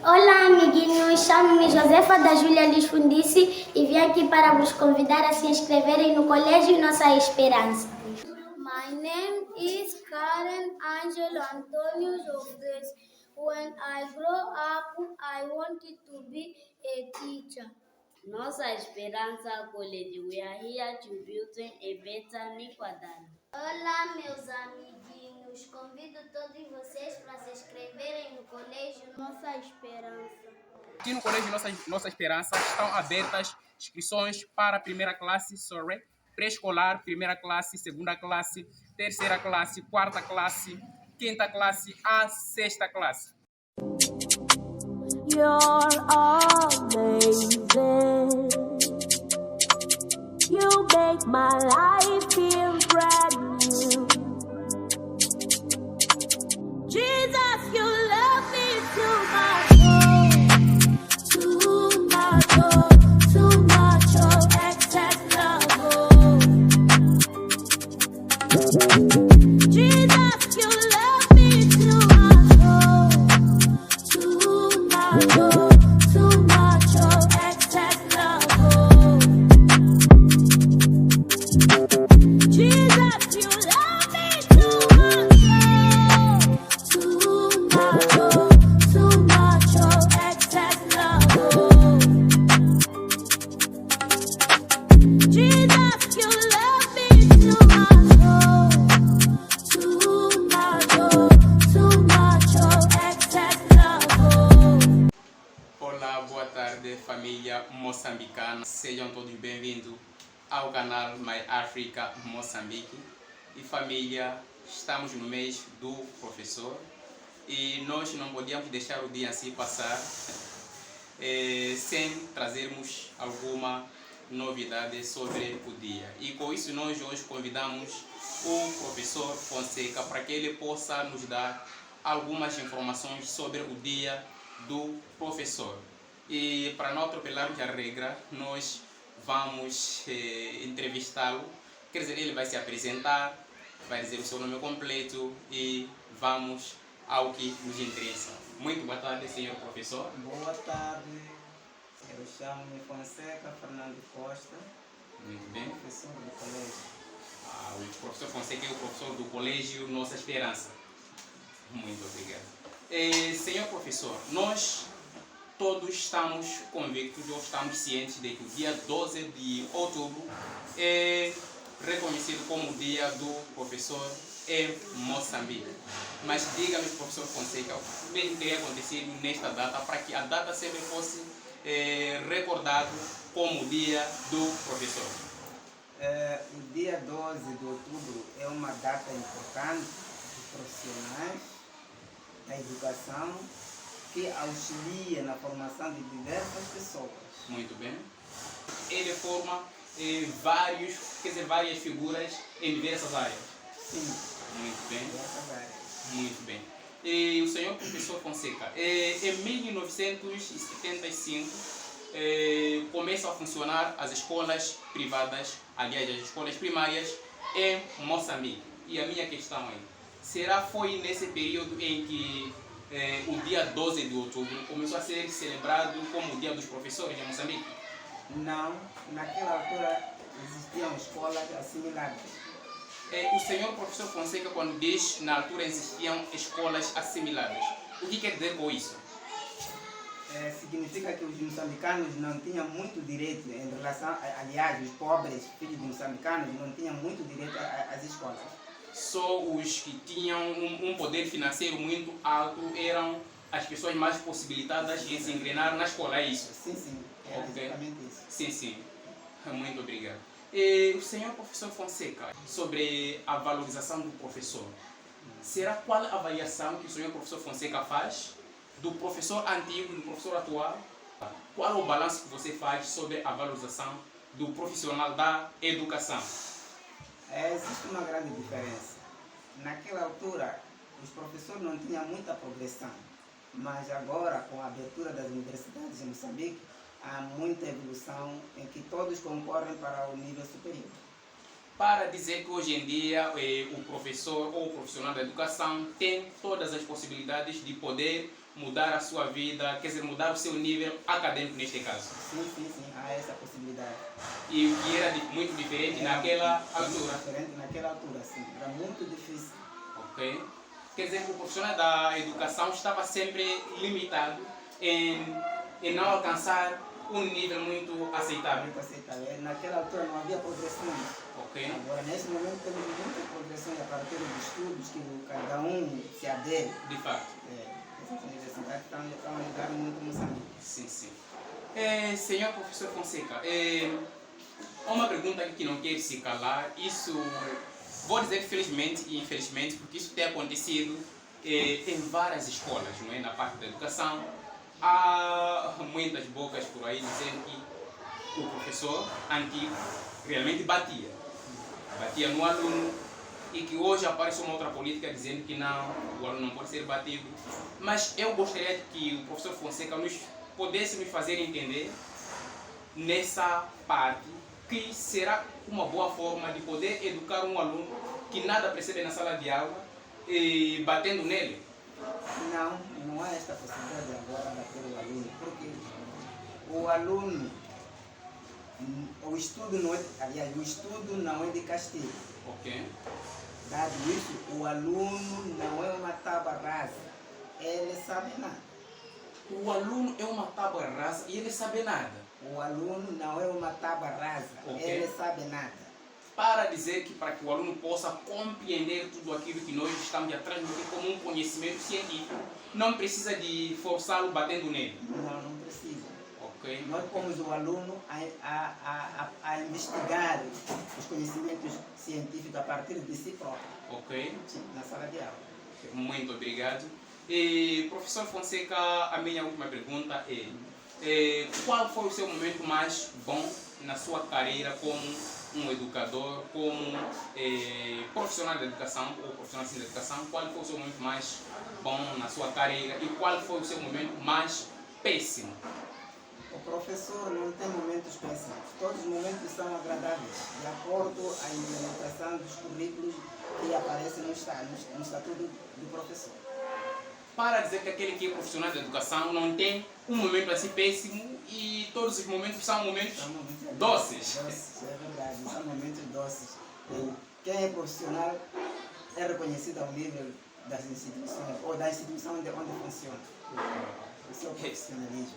Olá, amiguinhos. Chamo-me Josefa da Júlia Liz Fundice e vim aqui para vos convidar a se inscreverem no Colégio Nossa Esperança. My name is Karen Angelo Antonio Jofres. When I grow up, I wanted to be a teacher. Nossa Esperança College, we are here to build a better Niquadana. Olá, meus amiguinhos. Convido todos vocês para se inscreverem no Colégio Nossa Esperança. Aqui no Colégio Nossa Esperança estão abertas inscrições para a primeira classe, pré-escolar, primeira classe, segunda classe, terceira classe, quarta classe, quinta classe, a sexta classe. You're amazing. You make my life feel brand new. Jesus, you love me too much. Too much, excess love. Jesus, you love me too much. Too much, excess love. Jesus, you love me too much. Too much, excess love. Jesus, you love me too much. Too much, excess love. Olá, boa tarde, família moçambicana. Sejam todos bem-vindos ao canal My Africa Moçambique. E família, estamos no mês do professor e nós não podíamos deixar o dia assim passar sem trazermos alguma novidade sobre o dia. E com isso nós hoje convidamos o professor Fonseca para que ele possa nos dar algumas informações sobre o dia do professor. E para não atropelarmos a regra, nós vamos entrevistá-lo. Quer dizer, ele vai se apresentar, vai dizer o seu nome completo e vamos ao que nos interessa. Muito boa tarde, senhor professor. Boa tarde, eu chamo-me Fonseca Fernando Costa, Muito bem. professor do colégio. O professor Fonseca é o professor do Colégio Nossa Esperança. Muito obrigado. Senhor professor, nós todos estamos convictos ou estamos cientes de que o dia 12 de outubro é reconhecido como o dia do professor em Moçambique. Mas diga-me, professor Fonseca, o que teria acontecido nesta data para que a data sempre fosse recordado como o dia do professor? O dia 12 de outubro é uma data importante dos profissionais da educação que auxilia na formação de diversas pessoas. Muito bem. Ele forma várias figuras em diversas áreas. Sim, Muito bem. diversas áreas. Muito bem. E o senhor professor Fonseca, em 1975 começam a funcionar as escolas privadas, aliás, as escolas primárias em Moçambique. E a minha questão é, foi nesse período em que o dia 12 de outubro começou a ser celebrado como o dia dos professores em Moçambique? Não, naquela altura existiam escolas assimiladas. O senhor professor Fonseca, quando diz na altura existiam escolas assimiladas, o que quer dizer com isso? Significa que os moçambicanos não tinham muito direito em relação, aliás, os pobres filhos de moçambicanos não tinham muito direito às escolas. Só os que tinham um poder financeiro muito alto eram as pessoas mais possibilitadas em se engrenar na escola, é isso? Sim, é Ok. exatamente isso. Sim. Muito obrigado. E o senhor professor Fonseca, sobre a valorização do professor, qual a avaliação que o senhor professor Fonseca faz do professor antigo e do professor atual? Qual é o balanço que você faz sobre a valorização do profissional da educação? Existe uma grande diferença. Naquela altura, os professores não tinham muita progressão, mas agora, com a abertura das universidades em Moçambique, há muita evolução em que todos concorrem para o nível superior. Para dizer que hoje em dia o professor ou o profissional da educação tem todas as possibilidades de poder mudar a sua vida, quer dizer, mudar o seu nível acadêmico neste caso. Sim, há essa possibilidade. E o que era muito diferente naquela altura. Diferente naquela altura, sim. Era muito difícil. Ok? Quer dizer que o profissional da educação estava sempre limitado em não alcançar um nível muito aceitável. Muito aceitável. Naquela altura não havia progressões. Ok? Agora, nesse momento, temos muitas progressões a partir dos estudos que cada um se adere. De fato. Essas universidades estão a ajudar muito Moçambique. Sim. Senhor professor Fonseca, uma pergunta que não quero se calar, isso, vou dizer felizmente e infelizmente, porque isso tem acontecido em várias escolas, não é? Na parte da educação. Há muitas bocas por aí dizendo que o professor antigo realmente batia no aluno e que hoje aparece uma outra política dizendo que não, o aluno não pode ser batido. Mas eu gostaria de que o professor Fonseca pudesse nos fazer entender nessa parte que será uma boa forma de poder educar um aluno que nada percebe na sala de aula e batendo nele. Não há esta possibilidade agora de bater o aluno, porque o aluno, o estudo não é de castigo. Ok? Dado isso, o aluno não é uma tábua rasa, ele sabe nada. O aluno é uma tábua rasa e ele sabe nada. O aluno não é uma tábua rasa, Ok. ele sabe nada. Para dizer que para que o aluno possa compreender tudo aquilo que nós estamos a transmitir como um conhecimento científico, não precisa de forçá-lo batendo nele. Não precisa. Ok? Nós pomos o aluno a investigar os conhecimentos científicos a partir de si próprio, Ok? na sala de aula. Muito obrigado. E, professor Fonseca, a minha última pergunta é qual foi o seu momento mais bom na sua carreira como um educador, como profissional da educação ou profissional da educação? Qual foi o seu momento mais bom na sua carreira e qual foi o seu momento mais péssimo? O professor não tem momentos péssimos, todos os momentos são agradáveis, de acordo com a implementação dos currículos que aparecem no estatuto do professor. Para dizer que aquele que é profissional da educação não tem um momento assim péssimo e todos os momentos são momentos doces. É verdade, são momentos doces. E quem é profissional é reconhecido ao nível das instituições ou da instituição onde funciona. Esse é o profissionalismo.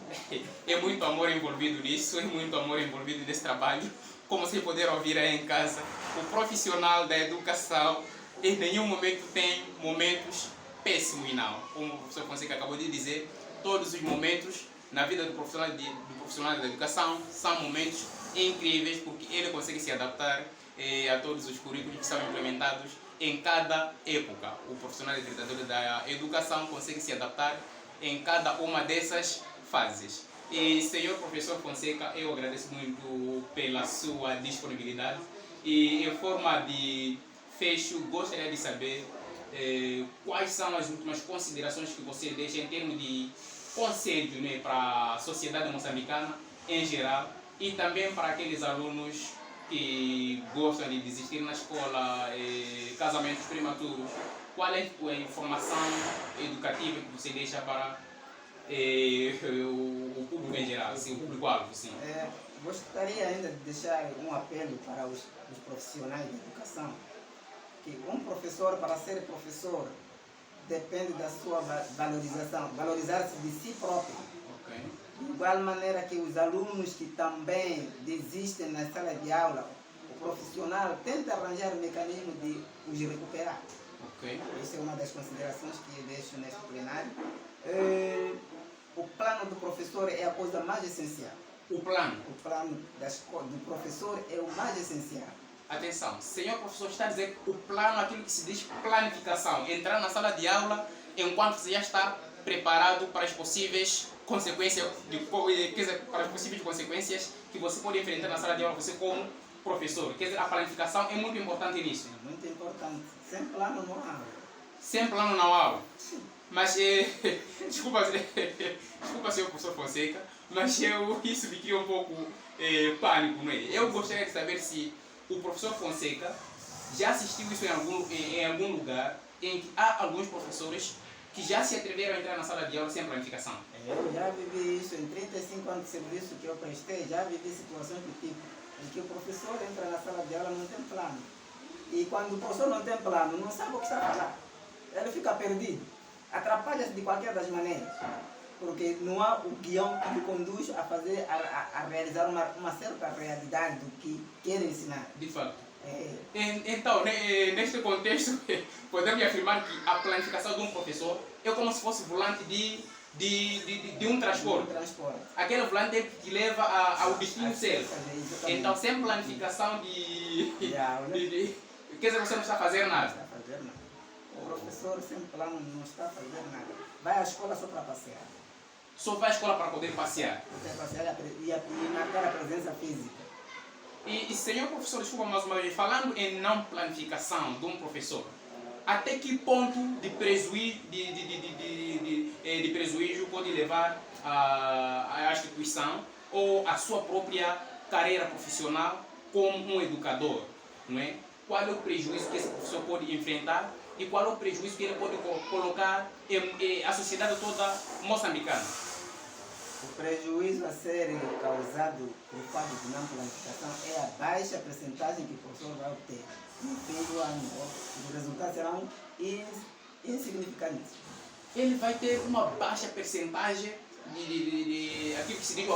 É muito amor envolvido nisso, é muito amor envolvido nesse trabalho. Como vocês puderam ouvir aí em casa, o profissional da educação em nenhum momento tem momentos péssimos e não. Como o professor Fonseca acabou de dizer, todos os momentos na vida do profissional da educação são momentos incríveis porque ele consegue se adaptar a todos os currículos que são implementados em cada época. O profissional da educação consegue se adaptar em cada uma dessas fases. E, senhor professor Fonseca, eu agradeço muito pela sua disponibilidade e em forma de fecho gostaria de saber quais são as últimas considerações que você deixa em termos de conselho, né, para a sociedade moçambicana em geral e também para aqueles alunos que gostam de desistir na escola, casamentos prematuros. Qual é a informação educativa que você deixa para o público em geral, assim, o público-alvo? Gostaria ainda de deixar um apelo para os profissionais de educação, que um professor, para ser professor, depende da sua valorização, valorizar-se de si próprio. Okay. De igual maneira que os alunos que também desistem na sala de aula, o profissional tenta arranjar um mecanismo de os recuperar. Okay. Essa é uma das considerações que eu deixo neste plenário. O plano do professor é a coisa mais essencial. O plano Do professor é o mais essencial. Atenção, senhor professor, está a dizer que o plano, aquilo que se diz planificação, entrar na sala de aula enquanto você já está preparado para as possíveis consequências, para as possíveis consequências que você pode enfrentar na sala de aula, você como professor. Quer dizer, a planificação é muito importante nisso. É muito importante. Sem plano não há aula. Sem plano não há aula. Mas, desculpa, senhor professor Fonseca, mas isso me cria um pouco pânico, não é? Eu gostaria de saber se o professor Fonseca já assistiu isso em algum lugar em que há alguns professores que já se atreveram a entrar na sala de aula sem planificação? Eu já vivi isso em 35 anos de serviço que eu prestei, já vivi situações do tipo em que o professor entra na sala de aula e não tem plano. E quando o professor não tem plano, não sabe o que está a falar. Ele fica perdido, atrapalha-se de qualquer das maneiras, porque não há o guião que lhe conduz a fazer, a realizar uma certa realidade do que quer ensinar. De fato. Então, neste contexto, podemos afirmar que a planificação de um professor é como se fosse volante de um transporte. Aquele volante que leva ao destino certo. Então, sem planificação quer dizer, você não está a fazer nada. Não está a fazer nada. O professor sem plano não está a fazer nada. Vai à escola só para passear. Só vai à escola para poder passear. Poder passear e marcar a presença física. E senhor professor, desculpa mais uma vez, falando em não planificação de um professor, até que ponto de prejuízo pode levar a instituição ou a sua própria carreira profissional como um educador, não é? Qual é o prejuízo que esse professor pode enfrentar e qual é o prejuízo que ele pode colocar à sociedade toda moçambicana? O prejuízo a ser causado por fato de não planificação é a baixa percentagem que o professor vai obter no fim do ano. Os resultados serão insignificantes. Ele vai ter uma baixa percentagem aquilo que se diz o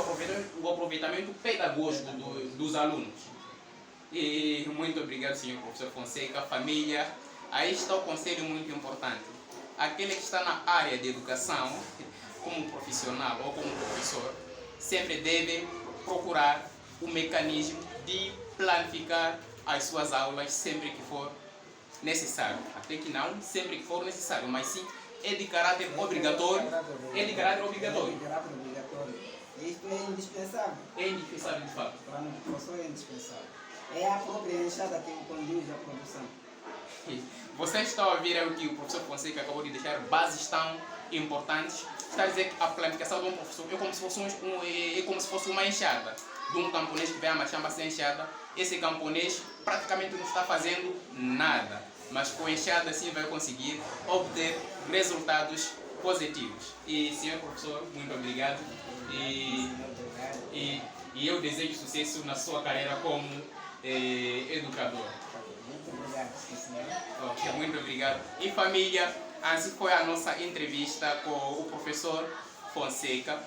aproveitamento pedagógico dos alunos. E muito obrigado, senhor professor Fonseca, família. Aí está o conselho muito importante. Aquele que está na área de educação, como profissional ou como professor, sempre deve procurar o mecanismo de planificar as suas aulas sempre que for necessário. Até que não sempre que for necessário, mas sim é de caráter obrigatório. É de caráter obrigatório. Isto é indispensável. É indispensável de fato. Para o professor é indispensável. É a própria enxada que conduz a produção. Você está a ouvir o que o professor Fonseca acabou de deixar, bases tão importantes. Está a dizer que a planificação de um professor é como se fosse uma enxada. De um camponês que vem a machamba sem enxada, esse camponês praticamente não está fazendo nada. Mas com a enxada sim vai conseguir obter resultados positivos. E senhor professor, muito obrigado. E eu desejo sucesso na sua carreira como educador. Muito obrigado, senhor. Ok, muito obrigado. E família, assim foi a nossa entrevista com o professor Fonseca,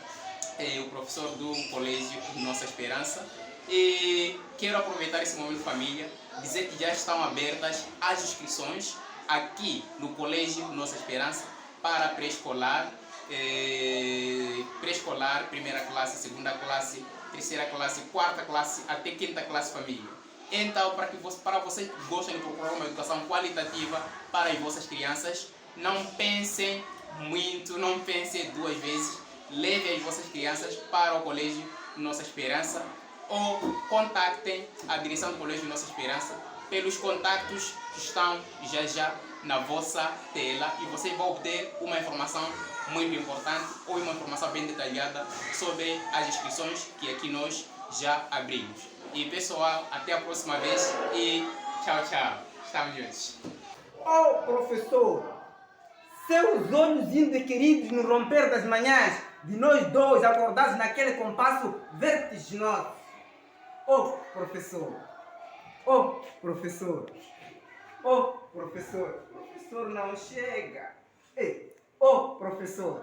o professor do Colégio Nossa Esperança. E quero aproveitar esse momento, família, dizer que já estão abertas as inscrições aqui no Colégio Nossa Esperança para pré-escolar, primeira classe, segunda classe, terceira classe, quarta classe, até quinta classe, família. Então, para vocês que gostam de procurar uma educação qualitativa para as vossas crianças, não pensem muito, não pensem duas vezes, levem as vossas crianças para o Colégio Nossa Esperança ou contactem a direção do Colégio Nossa Esperança pelos contatos que estão já na vossa tela e vocês vão obter uma informação muito importante ou uma informação bem detalhada sobre as inscrições que aqui nós já abrimos. E pessoal, até a próxima vez e tchau, tchau. Estamos juntos. Oh, professor, seus olhos indqueridos no romper das manhãs de nós dois acordados naquele compasso vertiginoso. Oh, professor. Oh, professor. Oh, professor. Professor não chega. Ei, oh, professor.